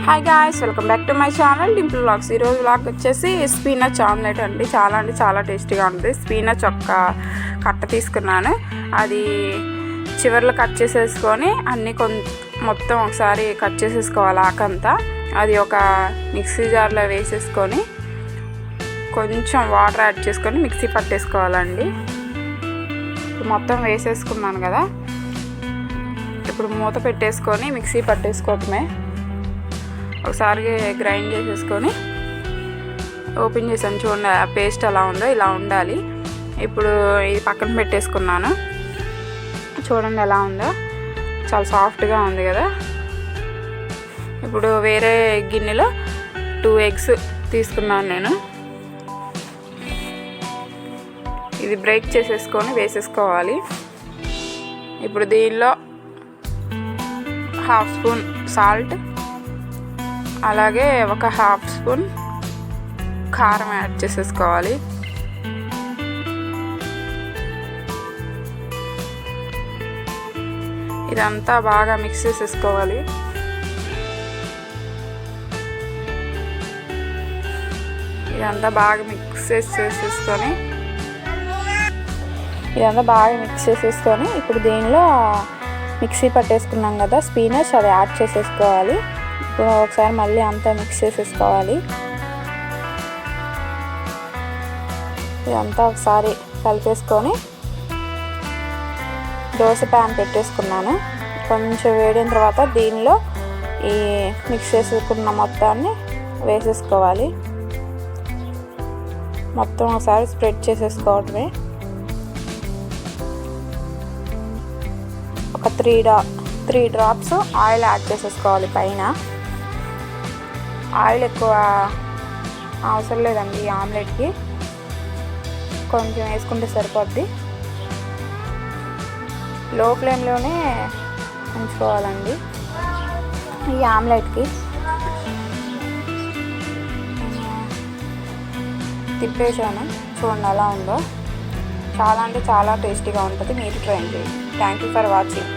Hi guys, welcome back to my channel Dimple vlogs. ఈరోజు vlog వచ్చేసి స్పీనచ్ omelette అండి. చాలా టేస్టీగా ఉంటుంది. స్పీనచ్ ఒక్క కట్ట తీసుకున్నాను. అది చివర్లో కట్ చేసేసుకొని అన్నీ మొత్తం ఒకసారి కట్ చేసేసుకోవాలి ఆకంతా. అది ఒక మిక్సీ జార్లో వేసేసుకొని కొంచెం వాటర్ యాడ్ చేసుకొని మిక్సీ పట్టేసుకోవాలండి. మొత్తం వేసేసుకున్నాను కదా, ఇప్పుడు మూత పెట్టేసుకొని మిక్సీ పట్టేసుకోవటమే. ఒకసారి గ్రైండ్ చేసేసుకొని ఓపెన్ చేసాను. చూడండి ఆ పేస్ట్ ఎలా ఉందో, ఇలా ఉండాలి. ఇప్పుడు ఇది పక్కన పెట్టేసుకున్నాను. చూడండి ఎలా ఉందో, చాలా సాఫ్ట్గా ఉంది కదా. ఇప్పుడు వేరే గిన్నెలో 2 ఎగ్స్ తీసుకున్నాను నేను. ఇది బ్రేక్ చేసేసుకొని వేసేసుకోవాలి. ఇప్పుడు దీనిలో 1/2 స్పూన్ సాల్ట్, అలాగే ఒక 1/2 స్పూన్ కారం యాడ్ చేసేసుకోవాలి. ఇదంతా బాగా మిక్స్ చేసేసుకోవాలి. ఇదంతా బాగా మిక్స్ చేసేసుకొని ఇప్పుడు దీనిలో మిక్సీ పట్టేసుకున్నాం కదా స్పీనచ్, అది యాడ్ చేసేసుకోవాలి. ఇప్పుడు ఒకసారి మళ్ళీ అంతా మిక్స్ చేసేసుకోవాలి. ఇదంతా ఒకసారి కలిపేసుకొని దోశ ప్యాన్ పెట్టేసుకున్నాను. కొంచెం వేడిన తర్వాత దీనిలో ఈ మిక్స్ చేసుకున్న మొత్తాన్ని వేసేసుకోవాలి. మొత్తం ఒకసారి స్ప్రెడ్ చేసేసుకోవటమే. ఒక 3 డ్రాప్స్ ఆయిల్ యాడ్ చేసేసుకోవాలి పైన. ఆయిల్ ఎక్కువ అవసరం లేదండి ఈ ఆమ్లెట్కి, కొంచెం వేసుకుంటే సరిపోద్ది. లో ఫ్లేమ్లోనే ఉంచుకోవాలండి ఈ ఆమ్లెట్కి. తిప్పేసాను, చూడండి ఎలా ఉందో. చాలా టేస్టీగా ఉంటుంది. మీరు ట్రై చేయండి. Thank you for watching.